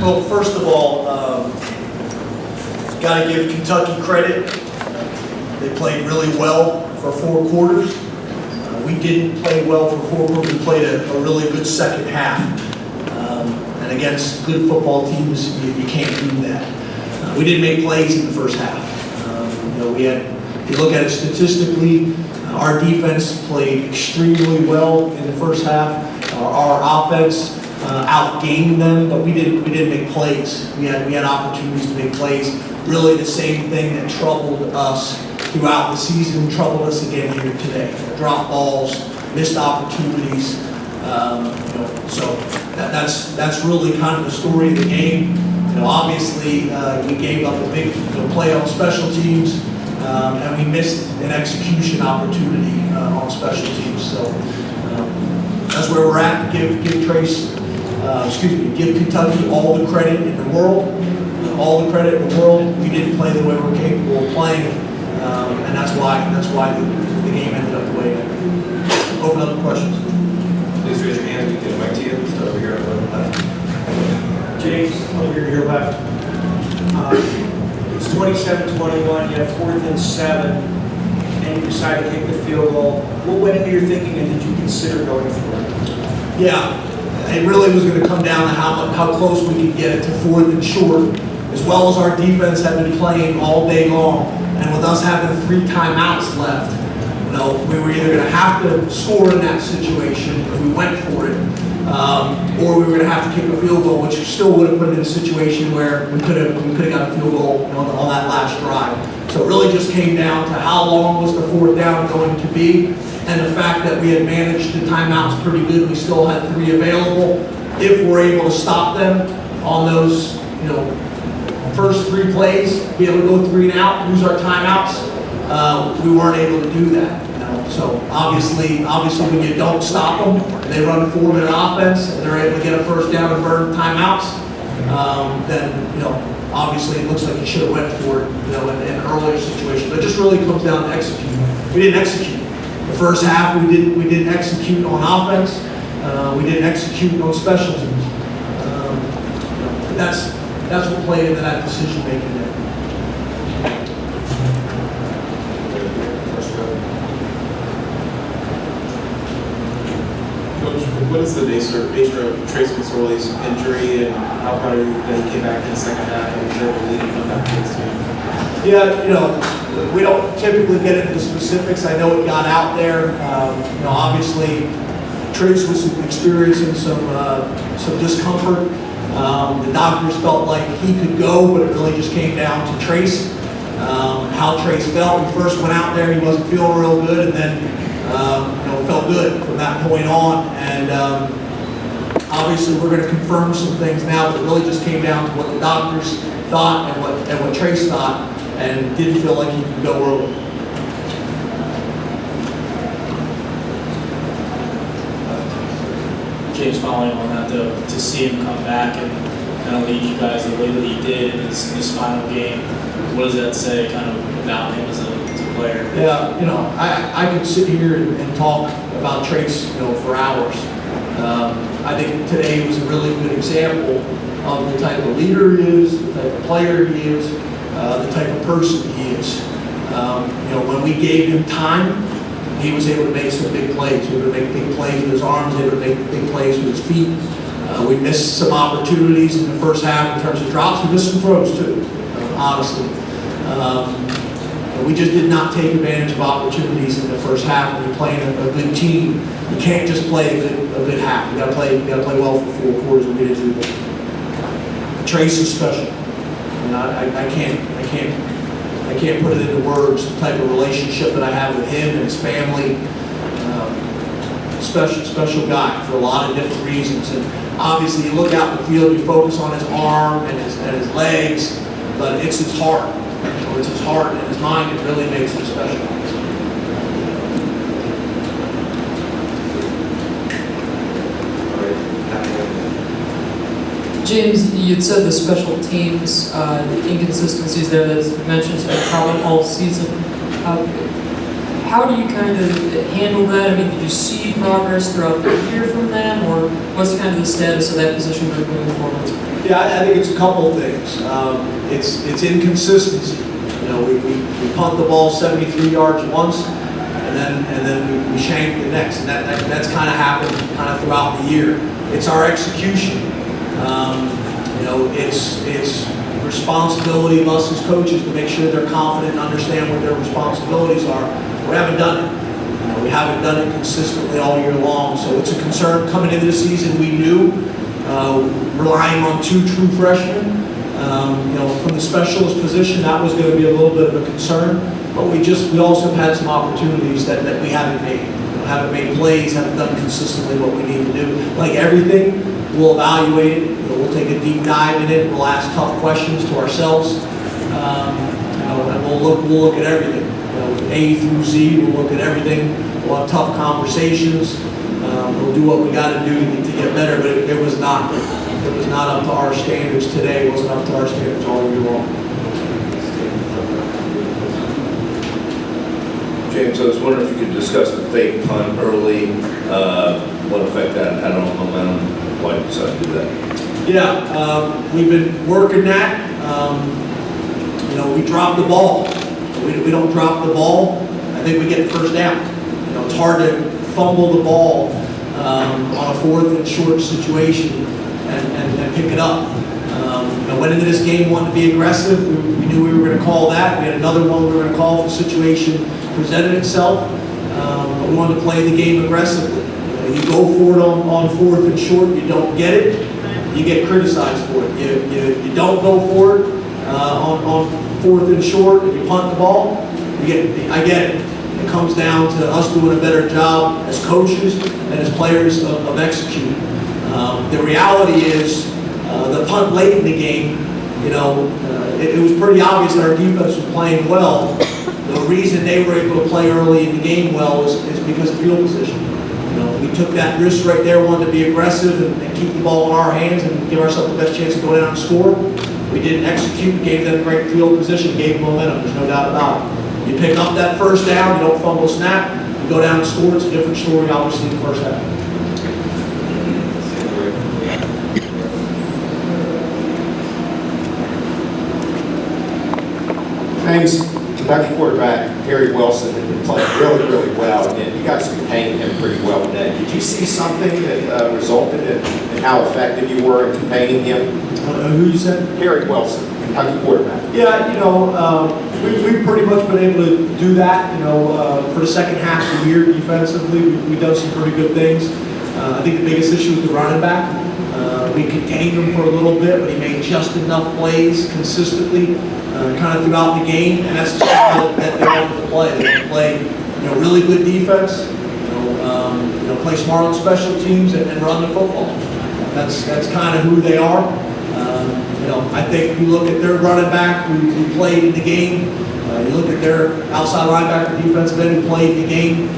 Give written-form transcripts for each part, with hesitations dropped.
Well, first of all, got to give Kentucky credit. They played really well for 4 quarters. We didn't play well for 4 quarters. We played a really good second half. And against good football teams, you can't do that. We didn't make plays in the first half. We had, if you look at it statistically, our defense played extremely well in the first half. Our offense outgained them, but we didn't make plays. We had opportunities to make plays. Really, the same thing that troubled us throughout the season troubled us again here today. Drop balls, missed opportunities. So that's really kind of the story of the game. Obviously, we gave up a big play on special teams, and we missed an execution opportunity on special teams. So that's where we're at. Give Kentucky all the credit in the world. All the credit in the world. We didn't play the way we're capable of playing, and that's why the game ended up the way it ended. Open up the questions. Please raise your hand. We can get a mic to you. Start over here on the left. James, over here to your left. It's 27-21. You have 4th and 7, and you decide to kick the field goal. What went into your thinking, and did you consider going for it? Yeah, it really was going to come down to how close we could get it to 4th and short, as well as our defense had been playing all day long, and with us having 3 timeouts left, we were either going to have to score in that situation if we went for it, or we were going to have to kick a field goal, which still would have put it in a situation where we could have got a field goal on that last drive. So it really just came down to how long was the 4th down going to be, and the fact that we had managed the timeouts pretty good. We still had 3 available. If we're able to stop them on those, first 3 plays, be able to go 3 and out, use our timeouts, we weren't able to do that. So obviously when you don't stop them, they run 4-minute offense, and they're able to get a first down and burn timeouts, then obviously it looks like you should have went for it, in an earlier situation. But it just really comes down to executing. We didn't execute. The first half we didn't execute on offense. We didn't execute on special teams. That's what played into that decision making there. Coach, what is the nature of Trace McSorley's injury, and how proud are you that he came back in the second half and was able to lead and come back to this team? Yeah, we don't typically get into the specifics. I know it got out there. Obviously, Trace was experiencing some discomfort. The doctors felt like he could go, but it really just came down to Trace, how Trace felt. We first went out there, he wasn't feeling real good, and then felt good from that point on. And obviously, we're going to confirm some things now, but it really just came down to what the doctors thought and what Trace thought, and didn't feel like he could go early. James, following on that, though, to see him come back and kind of lead you guys the way that he did in his final game, what does that say kind of about him as a player? Yeah, I could sit here and talk about Trace, for hours. I think today was a really good example of the type of leader he is, the type of player he is, the type of person he is. When we gave him time, he was able to make some big plays. He was able to make big plays with his arms, able to make big plays with his feet. We missed some opportunities in the first half in terms of drops. We missed some throws too, honestly. We just did not take advantage of opportunities in the first half. When you're playing a good team, you can't just play a good half. You got to play well for 4 quarters, and we didn't do that. Trace is special. I can't put it into words. The type of relationship that I have with him and his family. Special guy for a lot of different reasons. And obviously, you look out in the field, you focus on his arm and his legs, but it's his heart. It's his heart and his mind that really makes him special. James, you'd said the special teams, the inconsistencies there that's mentioned so probably all season. How do you kind of handle that? I mean, did you see progress throughout the year from them, or what's kind of the status of that position group moving forward? Yeah, I think it's a couple of things. It's inconsistency. You know, we punt the ball 73 yards once, and then we shank the next, and that's kind of happened kind of throughout the year. It's our execution. You know, it's responsibility of us as coaches to make sure they're confident and understand what their responsibilities are. We haven't done it. You know, we haven't done it consistently all year long, so it's a concern coming into the season. We knew relying on 2 true freshmen. You know, from the specialist position, that was going to be a little bit of a concern. But we also had some opportunities that we haven't made. You know, haven't made plays, haven't done consistently what we need to do. Like everything, we'll evaluate it. You know, we'll take a deep dive in it. We'll ask tough questions to ourselves. You know, and we'll look at everything. You know, A through Z, we'll look at everything. We'll have tough conversations. We'll do what we got to do to get better. But it was not up to our standards today. It wasn't up to our standards all year long. James, I was wondering if you could discuss the fake punt early, what effect that had on momentum, why you decided to do that? Yeah, we've been working that. You know, we dropped the ball. We don't drop the ball. I think we get the first down. You know, it's hard to fumble the ball on a 4th and short situation and pick it up. You know, went into this game wanting to be aggressive. We knew we were going to call that. We had another one we were going to call if the situation presented itself. But we wanted to play the game aggressively. You go for it on 4th and short, you don't get it, you get criticized for it. You don't go for it on 4th and short, and you punt the ball, I get it. It comes down to us doing a better job as coaches and as players of executing. The reality is, the punt late in the game, you know, it was pretty obvious that our defense was playing well. The reason they were able to play early in the game well is because of field position. You know, we took that risk right there, wanted to be aggressive and keep the ball in our hands and give ourselves the best chance to go down and score. We didn't execute, gave them great field position, gave them momentum, there's no doubt about it. You pick up that first down, you don't fumble a snap, you go down and score, it's a different story obviously in the first half. James, Kentucky quarterback Harry Wilson had been playing really, really well, and you guys contained him pretty well today. Did you see something that resulted in how effective you were in containing him? Who you said? Harry Wilson, Kentucky quarterback. Yeah, you know, we've pretty much been able to do that, you know, for the second half of the year defensively. We've done some pretty good things. I think the biggest issue is the running back. We contained him for a little bit, but he made just enough plays consistently, kind of throughout the game, and that's just that they wanted to play. They want to play, you know, really good defense, you know, play smart on special teams and run the football. That's kind of who they are. You know, I think you look at their running back who played in the game. You look at their outside linebacker, defensive end who played in the game.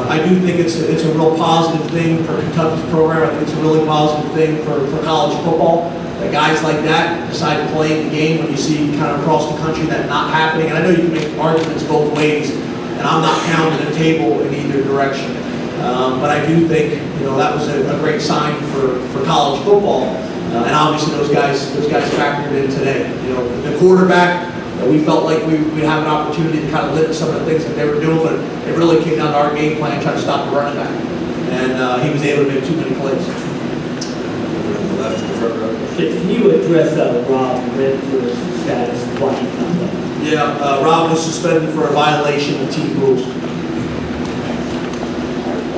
I do think it's a real positive thing for Kentucky's program. I think it's a really positive thing for college football. That guys like that decide to play in the game when you see kind of across the country that not happening. And I know you can make arguments both ways, and I'm not pounding the table in either direction. But I do think, you know, that was a great sign for college football. And obviously those guys factored in today. You know, the quarterback, we felt like we'd have an opportunity to kind of limit some of the things that they were doing, but it really came down to our game plan, trying to stop the running back. And he was able to make too many plays. Left in the front row. Can you address Rob Redford's status, why he's not playing? Yeah, Rob was suspended for a violation of team rules.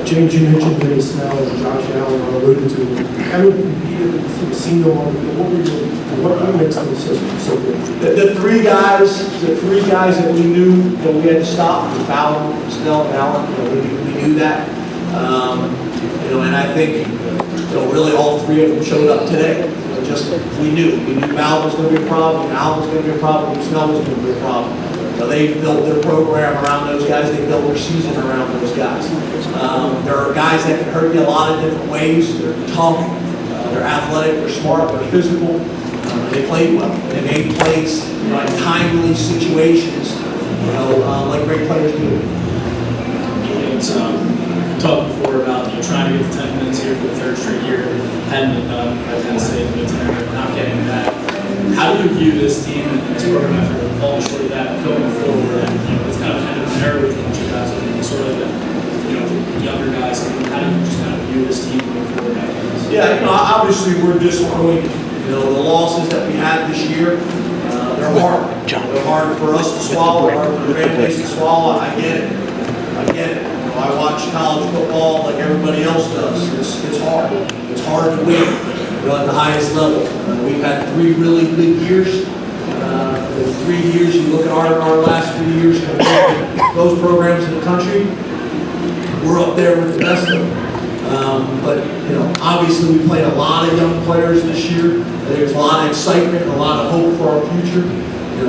James, you mentioned Vinny Snell and Josh Allen are alluded to. Having competed with Casino on the field, what makes them so good? The three guys that we knew that we had to stop were Fowler, Snell, and Allen. You know, we knew that. You know, and I think, you know, really all three of them showed up today. You know, just we knew Fowler was going to be a problem, Allen was going to be a problem, Snell was going to be a problem. You know, they built their program around those guys. They built their season around those guys. There are guys that can hurt you a lot of different ways. They're tough, they're athletic, they're smart, they're physical. They played well. They made plays, you know, in timely situations, you know, like great players do. It's, we talked before about, you know, trying to get the 10 minutes here for the 3rd straight year. Penn, at Penn State, Nittany, not getting that. How do you view this team and this program after falling short of that going forward? And, it's kind of an error with what you guys are sort of, the younger guys. How do you just kind of view this team going forward after this? Yeah, obviously we're disappointed. The losses that we had this year, they're hard. They're hard for us to swallow, hard for the fan base to swallow. I get it. I watch college football like everybody else does. It's hard. It's hard to win at the highest level. We've had 3 really good years. 3 years, you look at our last 3 years compared to those programs in the country, we're up there with the best of them. But obviously we played a lot of young players this year. There's a lot of excitement, a lot of hope for our future.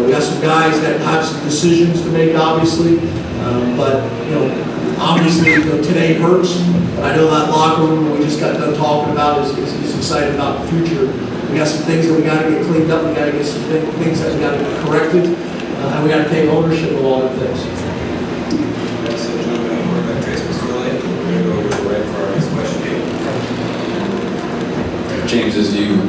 We got some guys that have some decisions to make, obviously. But obviously today hurts. But I know that locker room we just got done talking about is excited about the future. We got some things that we got to get cleaned up. We got to get some things that we got to get corrected, and we got to take ownership of all the things. So, gentlemen, we're going to Trace McSorley. We're going to go over to right for our next question. James, as you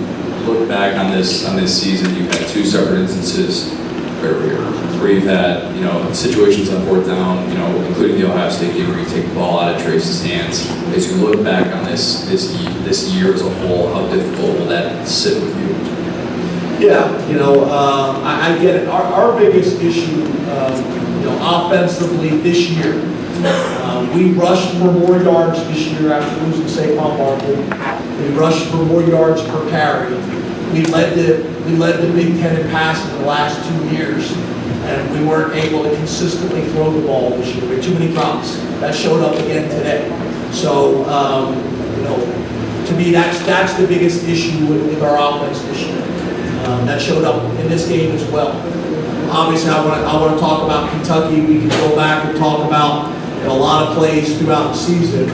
look back on this season, you've had 2 separate instances where you've had situations on 4th down, including the Ohio State game where you take the ball out of Trace's hands. As you look back on this year as a whole, how difficult will that sit with you? Yeah, I get it. Our biggest issue, offensively this year, we rushed for more yards this year after losing Saquon Barkley. We rushed for more yards per carry. We led the Big Ten in passing the last 2 years, and we weren't able to consistently throw the ball this year. We had too many drops. That showed up again today. So, to me, that's the biggest issue with our offense this year. That showed up in this game as well. Obviously, I want to talk about Kentucky. We can go back and talk about a lot of plays throughout the season.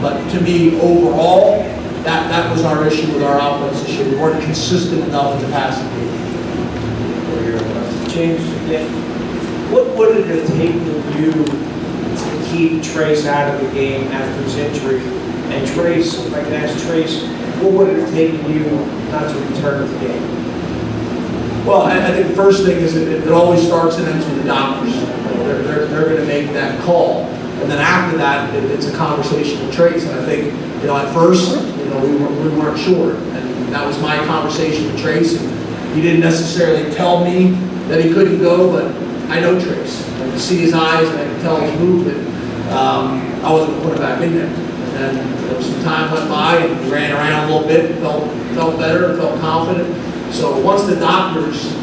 But to me, overall, that was our issue with our offense this year. We weren't consistent enough in the passing game. James, what would it have taken you to keep Trace out of the game after his injury? And Trace, if I can ask Trace, what would it have taken you not to return to the game? Well, I think the first thing is it always starts and ends with the doctors. They're going to make that call. And then after that, it's a conversation with Trace. And I think, at first, we weren't sure. And that was my conversation with Trace. And he didn't necessarily tell me that he couldn't go, but I know Trace. I could see his eyes and I could tell his movement. I wasn't going to put him back in there. And then some time went by and he ran around a little bit, felt better, felt confident. So once the doctors,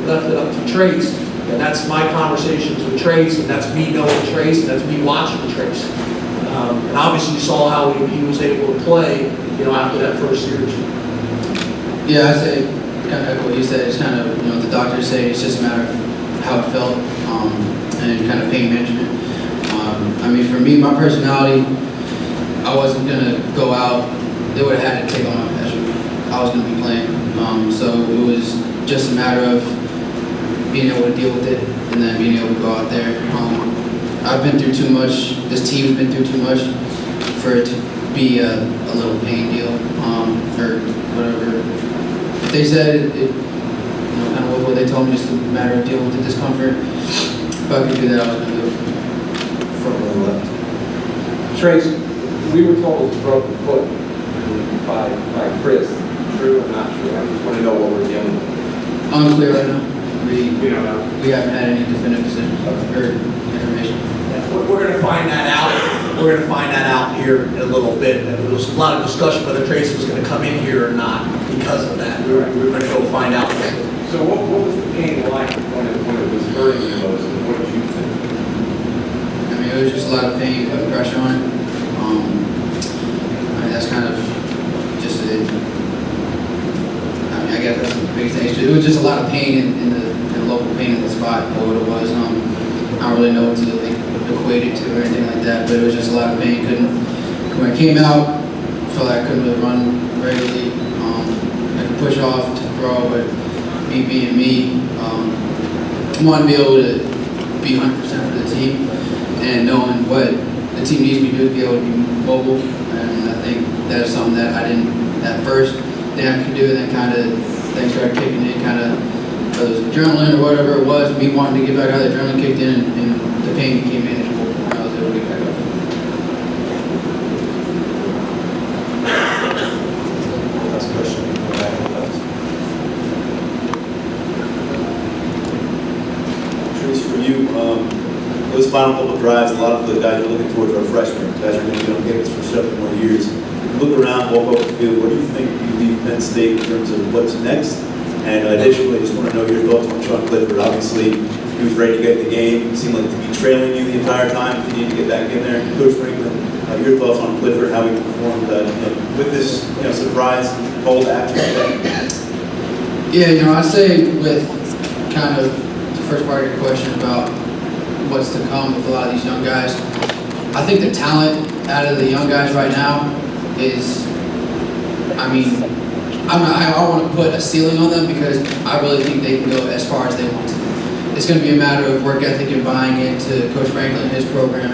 left it up to Trace, and that's my conversations with Trace, and that's me knowing Trace, and that's me watching Trace. And obviously you saw how he was able to play, after that first year or 2. Yeah, I say kind of what you said. It's kind of the doctors say it's just a matter of how it felt and kind of pain management. For me, my personality, I wasn't gonna go out. They would have had to take on my passion. I was gonna be playing, so it was just a matter of being able to deal with it and then being able to go out there. I've been through too much. This team's been through too much for it to be a little pain deal or whatever. If they said it kind of what they told me, just a matter of dealing with the discomfort. If I could do that, I was gonna do it. From the left. Trace, we were told it was a broken foot by Chris. True or not true? I just want to know what we're dealing with. Unclear right now. We haven't had any definitive decisions or information. We're going to find that out. We're going to find that out here in a little bit. There was a lot of discussion whether Trace was going to come in here or not because of that. We were going to go find out. So what was the pain like when it was hurting you most, and what did you think? It was just a lot of pain, putting pressure on it. That's kind of just it. I guess that's the biggest thing. It was just a lot of pain in the local pain in the spot, what it was. I don't really know what to equate it to or anything like that, but it was just a lot of pain. When I came out, I felt like I couldn't really run regularly. I could push off to throw, but me being me, I wanted to be able to be 100% for the team and knowing what the team needs me to do to be able to be mobile. And I think that is something that I didn't that first thing I could do, and then kind of things started kicking in, kind of whether it was adrenaline or whatever it was, me wanting to get back out, the adrenaline kicked in, and the pain became manageable. I was able to get back up. Last question. Back on the left. Trace, for you, those final couple drives, a lot of the guys are looking towards our freshmen. Guys are going to be on campus for several more years. Look around, walk up the field. What do you think you leave Penn State in terms of what's next? And additionally, just want to know your thoughts on Sean Clifford. Obviously, he was ready to get in the game. It seemed like to be trailing you the entire time. If you need to get back in there, Coach Franklin, your thoughts on Clifford, how he performed with this surprise call to action today? Yeah, I'd say with kind of the first part of your question about what's to come with a lot of these young guys, I think the talent out of the young guys right now is, I don't want to put a ceiling on them because I really think they can go as far as they want to. It's going to be a matter of work ethic and buying into Coach Franklin and his program,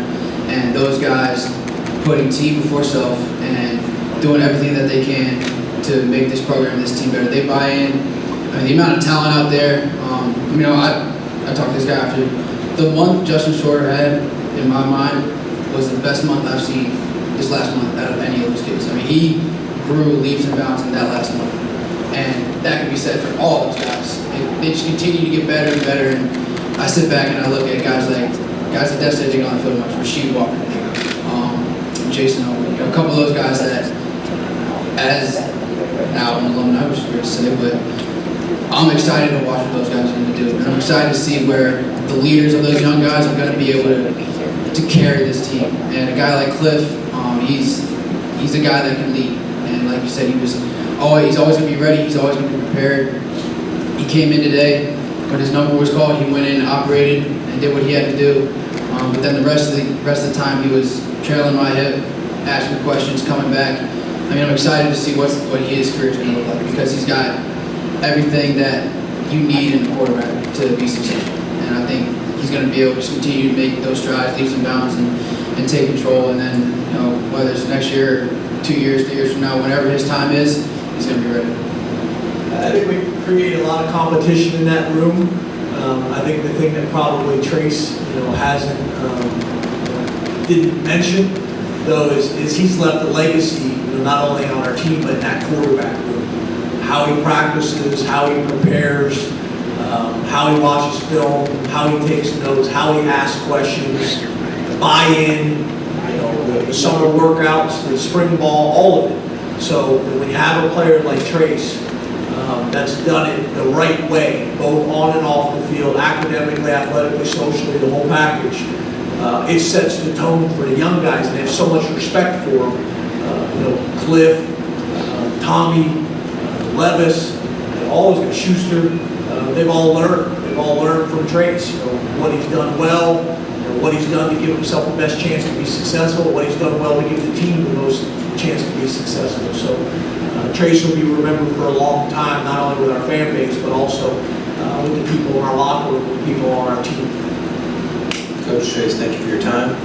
and those guys putting team before self and doing everything that they can to make this program, this team better. They buy in. The amount of talent out there. I talked to this guy after. The month Justin Shorter had, in my mind, was the best month I've seen this last month out of any of those kids. He grew leaps and bounds in that last month. And that can be said for all those guys. They just continue to get better and better. And I sit back and I look at guys that that's taking on the field much. Rasheed Walker, Jason Owen, a couple of those guys that, as now an alumni, which is weird to say, but I'm excited to watch what those guys are going to do. And I'm excited to see where the leaders of those young guys are going to be able to carry this team. And a guy like Cliff, he's a guy that can lead. And like you said, he's always going to be ready. He's always going to be prepared. He came in today when his number was called. He went in, operated, and did what he had to do. But then the rest of the time, he was trailing my hip, asking questions, coming back. I'm excited to see what his career is going to look like because he's got everything that you need in a quarterback to be successful. And I think he's going to be able to continue to make those strides, leaps and bounds, and take control. And then, whether it's next year, 2 years, 3 years from now, whenever his time is, he's going to be ready. I think we create a lot of competition in that room. I think the thing that probably Trace, didn't mention, though, is he's left a legacy, not only on our team, but in that quarterback room. How he practices, how he prepares, how he watches film, how he takes notes, how he asks questions, the buy-in, the summer workouts, the spring ball, all of it. So when you have a player like Trace that's done it the right way, both on and off the field, academically, athletically, socially, the whole package, it sets the tone for the young guys, and they have so much respect for them. Cliff, Tommy, Levis, all those guys, Schuster, they've all learned from Trace, what he's done well, what he's done to give himself the best chance to be successful, what he's done well to give the team the most chance to be successful. So Trace will be remembered for a long time, not only with our fan base, but also with the people in our locker room, with the people on our team. Coach Trace, thank you for your time.